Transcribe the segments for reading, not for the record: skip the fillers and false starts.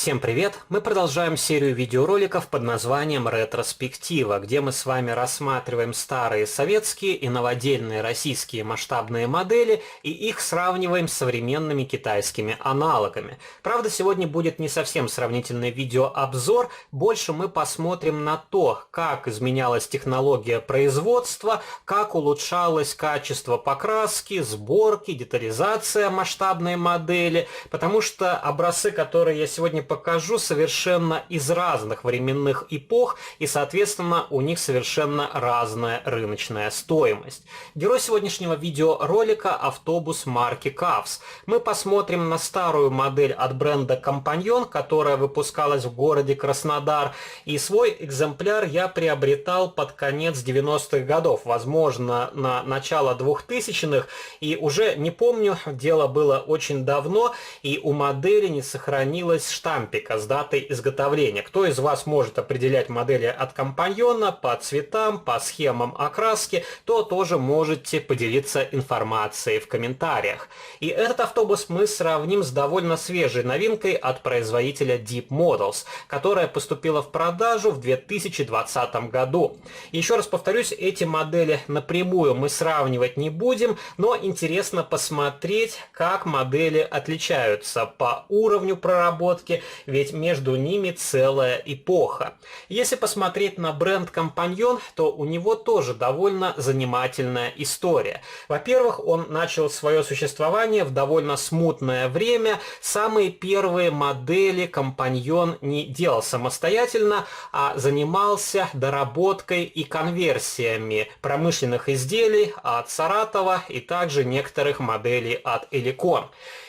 Всем привет! Мы продолжаем серию видеороликов под названием «Ретроспектива», где мы с вами рассматриваем старые советские и новодельные российские масштабные модели и их сравниваем с современными китайскими аналогами. Правда, сегодня будет не совсем сравнительный видеообзор, больше мы посмотрим на то, как изменялась технология производства, как улучшалось качество покраски, сборки, детализация масштабной модели, потому что образцы, которые я сегодня покажу, совершенно из разных временных эпох, и, соответственно, у них совершенно разная рыночная стоимость. Герой сегодняшнего видеоролика – автобус марки CAVS. Мы посмотрим на старую модель от бренда Companion, которая выпускалась в городе Краснодар, и свой экземпляр я приобретал под конец 90-х годов, возможно, на начало 2000-х, и уже не помню, дело было очень давно, и у модели не сохранилось штампика с датой изготовления. Кто из вас может определять модели от Компаньона по цветам, по схемам окраски, то тоже можете поделиться информацией в комментариях. И этот автобус мы сравним с довольно свежей новинкой от производителя Deep Models, которая поступила в продажу в 2020 году. Еще раз повторюсь, эти модели напрямую мы сравнивать не будем, но интересно посмотреть, как модели отличаются по уровню проработки, ведь между ними целая эпоха. Если посмотреть на бренд Companion, то у него тоже довольно занимательная история. Во-первых, он начал свое существование в довольно смутное время. Самые первые модели Companion не делал самостоятельно, а занимался доработкой и конверсиями промышленных изделий от Саратова и также некоторых моделей от Elecon.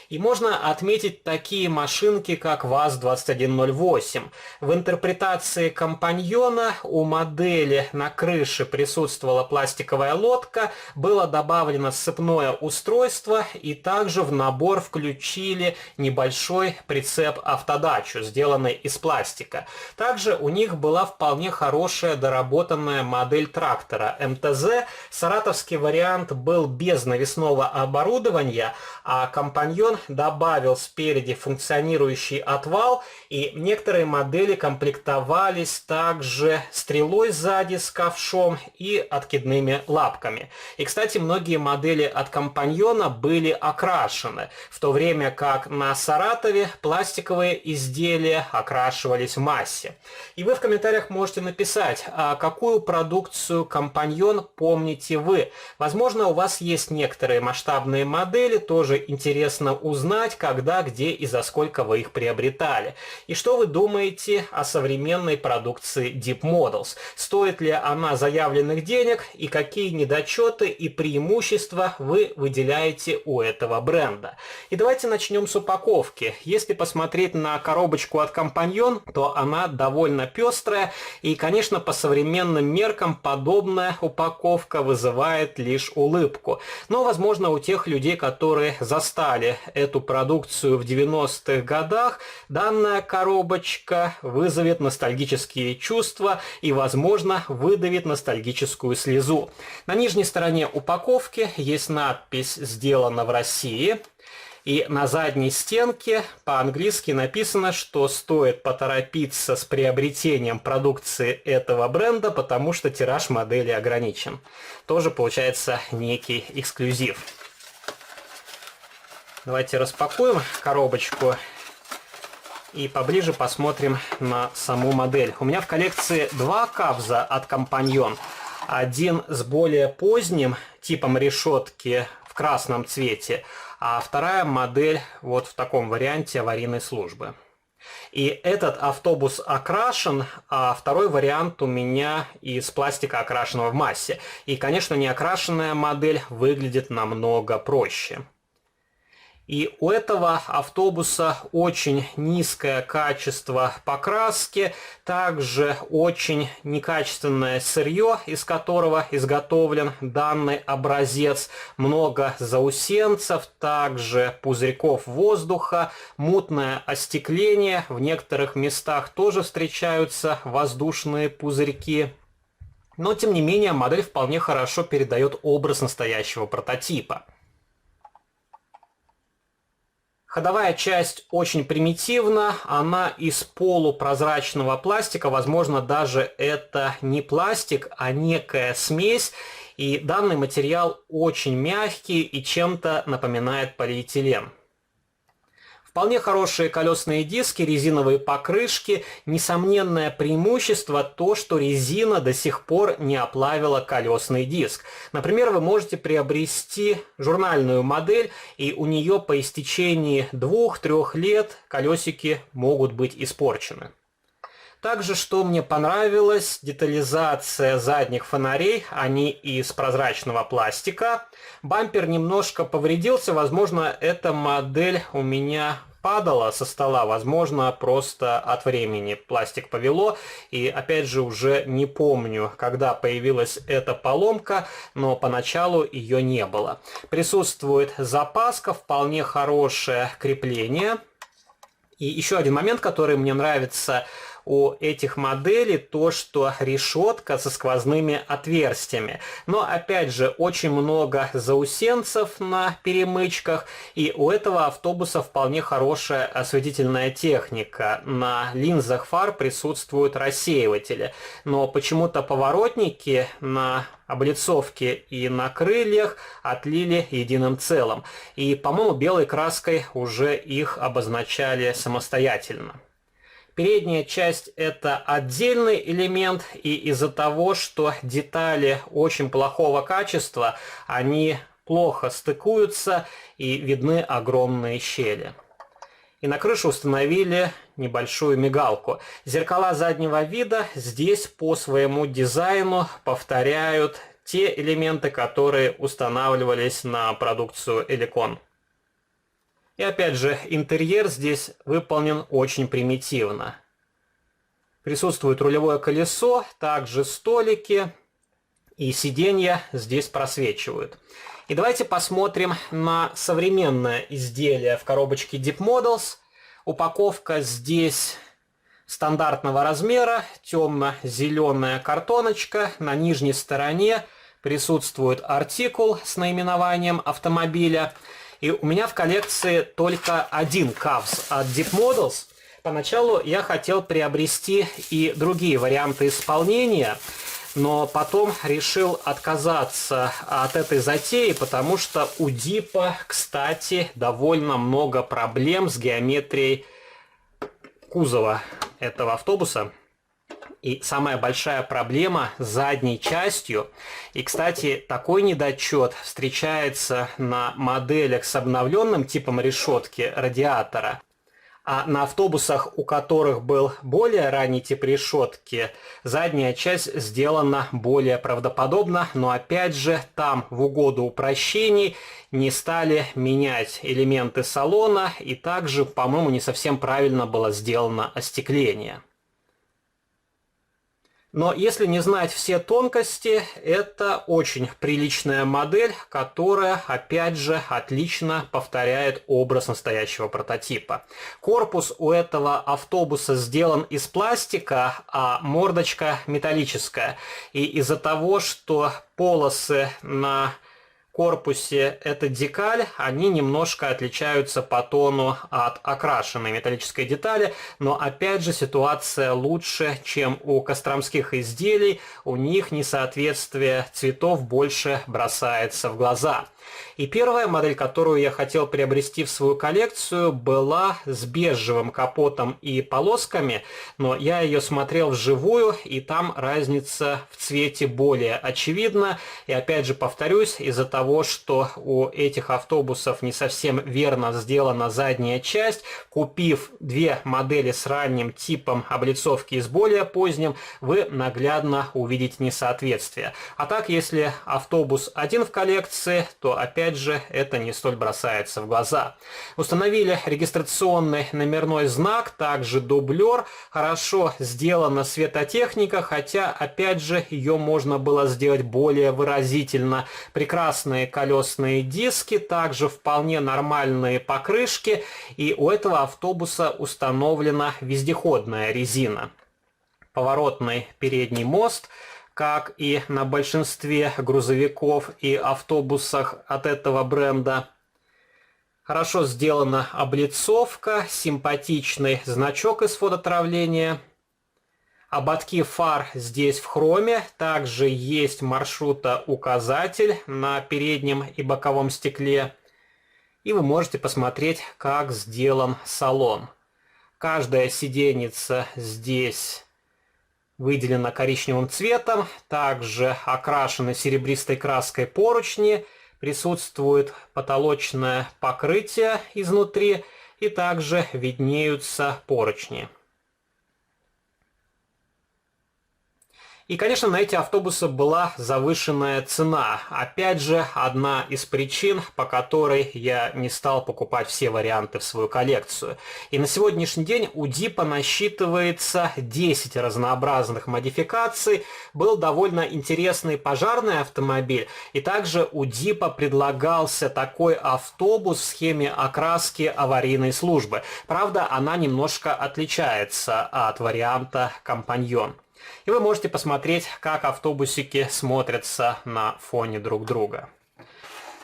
И можно отметить такие машинки, как ВАЗ-2108. В интерпретации Компаньона у модели на крыше присутствовала пластиковая лодка, было добавлено сцепное устройство и также в набор включили небольшой прицеп-автодачу, сделанный из пластика. Также у них была вполне хорошая доработанная модель трактора МТЗ. Саратовский вариант был без навесного оборудования, а Компаньон добавил спереди функционирующий отвал, и некоторые модели комплектовались также стрелой сзади с ковшом и откидными лапками. И, кстати, многие модели от Компаньона были окрашены, в то время как на Саратове пластиковые изделия окрашивались в массе. И вы в комментариях можете написать, а какую продукцию Компаньон помните вы. Возможно, у вас есть некоторые масштабные модели, тоже интересно узнать, когда, где и за сколько вы их приобретали. И что вы думаете о современной продукции Deep Models? Стоит ли она заявленных денег и какие недочеты и преимущества вы выделяете у этого бренда? И давайте начнем с упаковки. Если посмотреть на коробочку от Companion, то она довольно пестрая, и, конечно, по современным меркам подобная упаковка вызывает лишь улыбку. Но, возможно, у тех людей, которые застали эту продукцию в 90-х годах, данная коробочка вызовет ностальгические чувства и, возможно, выдавит ностальгическую слезу. На нижней стороне упаковки есть надпись «Сделано в России». И на задней стенке по-английски написано, что стоит поторопиться с приобретением продукции этого бренда, потому что тираж модели ограничен. Тоже получается некий эксклюзив. Давайте распакуем коробочку и поближе посмотрим на саму модель. У меня в коллекции два CAVS от Companion. Один с более поздним типом решетки в красном цвете, а вторая модель вот в таком варианте аварийной службы. И этот автобус окрашен, а второй вариант у меня из пластика, окрашенного в массе. И, конечно, неокрашенная модель выглядит намного проще. И у этого автобуса очень низкое качество покраски, также очень некачественное сырье, из которого изготовлен данный образец, много заусенцев, также пузырьков воздуха, мутное остекление, в некоторых местах тоже встречаются воздушные пузырьки. Но, тем не менее, модель вполне хорошо передает образ настоящего прототипа. Ходовая часть очень примитивна, она из полупрозрачного пластика, возможно, даже это не пластик, а некая смесь, и данный материал очень мягкий и чем-то напоминает полиэтилен. Вполне хорошие колесные диски, резиновые покрышки. Несомненное преимущество то, что резина до сих пор не оплавила колесный диск. Например, вы можете приобрести журнальную модель, и у нее по истечении 2-3 лет колесики могут быть испорчены. Также, что мне понравилось, детализация задних фонарей, они из прозрачного пластика. Бампер немножко повредился, возможно, эта модель у меня падала со стола, возможно, просто от времени пластик повело. И опять же, уже не помню, когда появилась эта поломка, но поначалу ее не было. Присутствует запаска, вполне хорошее крепление. И еще один момент, который мне нравится у этих моделей, то, что решетка со сквозными отверстиями. Но опять же, очень много заусенцев на перемычках, и у этого автобуса вполне хорошая осветительная техника. На линзах фар присутствуют рассеиватели, но почему-то поворотники на облицовке и на крыльях отлили единым целым. И, по-моему, белой краской уже их обозначали самостоятельно. Передняя часть – это отдельный элемент, и из-за того, что детали очень плохого качества, они плохо стыкуются и видны огромные щели. И на крышу установили небольшую мигалку. Зеркала заднего вида здесь по своему дизайну повторяют те элементы, которые устанавливались на продукцию Elecon. И опять же, интерьер здесь выполнен очень примитивно. Присутствует рулевое колесо, также столики, и сиденья здесь просвечивают. И давайте посмотрим на современное изделие в коробочке Deep Models. Упаковка здесь стандартного размера, темно-зеленая картоночка. На нижней стороне присутствует артикул с наименованием автомобиля. И у меня в коллекции только один капс от Deep Models. Поначалу я хотел приобрести и другие варианты исполнения, но потом решил отказаться от этой затеи, потому что у Дипа, кстати, довольно много проблем с геометрией кузова этого автобуса. И самая большая проблема с задней частью. И, кстати, такой недочет встречается на моделях с обновленным типом решетки радиатора. А на автобусах, у которых был более ранний тип решетки, задняя часть сделана более правдоподобно, но опять же там в угоду упрощений не стали менять элементы салона, и также, по-моему, не совсем правильно было сделано остекление. Но если не знать все тонкости, это очень приличная модель, которая, опять же, отлично повторяет образ настоящего прототипа. Корпус у этого автобуса сделан из пластика, а мордочка металлическая. И из-за того, что полосы на корпусе это декаль, они немножко отличаются по тону от окрашенной металлической детали, но опять же ситуация лучше, чем у костромских изделий, у них несоответствие цветов больше бросается в глаза. И первая модель, которую я хотел приобрести в свою коллекцию, была с бежевым капотом и полосками, но я ее смотрел вживую, и там разница в цвете более очевидна. И опять же повторюсь, из-за того, что у этих автобусов не совсем верно сделана задняя часть, купив две модели с ранним типом облицовки и с более поздним, вы наглядно увидите несоответствие. А так, если автобус один в коллекции, то опять же это не столь бросается в глаза. Установили регистрационный номерной знак, также дублер. Хорошо сделана светотехника, хотя опять же ее можно было сделать более выразительно. Прекрасные колесные диски, также вполне нормальные покрышки, и у этого автобуса установлена вездеходная резина. Поворотный передний мост, как и на большинстве грузовиков и автобусах от этого бренда. Хорошо сделана облицовка, симпатичный значок из фототравления. Ободки фар здесь в хроме. Также есть маршрутоуказатель на переднем и боковом стекле. И вы можете посмотреть, как сделан салон. Каждая сиденьица здесь выделена коричневым цветом. Также окрашены серебристой краской поручни. Присутствует потолочное покрытие изнутри. И также виднеются поручни. И, конечно, на эти автобусы была завышенная цена. Опять же, одна из причин, по которой я не стал покупать все варианты в свою коллекцию. И на сегодняшний день у Дипа насчитывается 10 разнообразных модификаций. Был довольно интересный пожарный автомобиль. И также у Дипа предлагался такой автобус в схеме окраски аварийной службы. Правда, она немножко отличается от варианта «Компаньон». И вы можете посмотреть, как автобусики смотрятся на фоне друг друга.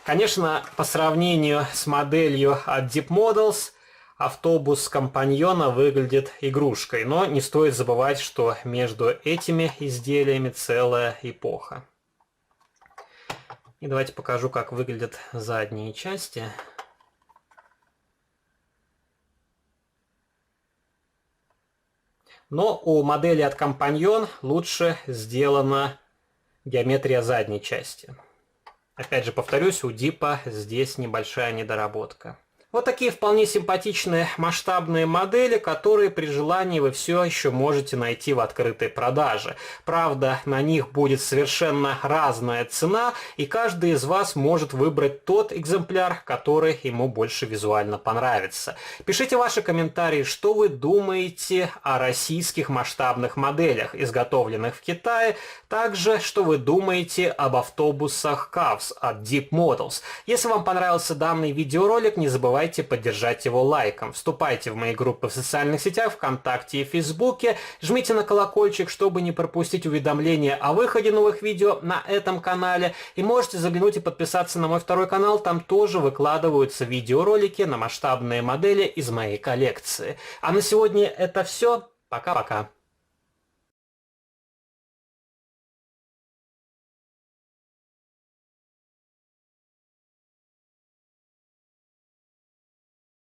Конечно, по сравнению с моделью от Deep Models, автобус Компаньона выглядит игрушкой. Но не стоит забывать, что между этими изделиями целая эпоха. И давайте покажу, как выглядят задние части. Но у модели от Компаньон лучше сделана геометрия задней части. Опять же повторюсь, у Дипа здесь небольшая недоработка. Вот такие вполне симпатичные масштабные модели, которые при желании вы все еще можете найти в открытой продаже. Правда, на них будет совершенно разная цена, и каждый из вас может выбрать тот экземпляр, который ему больше визуально понравится. Пишите ваши комментарии, что вы думаете о российских масштабных моделях, изготовленных в Китае, также, что вы думаете об автобусах CAVS от Deep Models. Если вам понравился данный видеоролик, не забывайте поддержать его лайком. Вступайте в мои группы в социальных сетях, ВКонтакте и Фейсбуке. Жмите на колокольчик, чтобы не пропустить уведомления о выходе новых видео на этом канале. И можете заглянуть и подписаться на мой второй канал. Там тоже выкладываются видеоролики на масштабные модели из моей коллекции. А на сегодня это все. Пока-пока.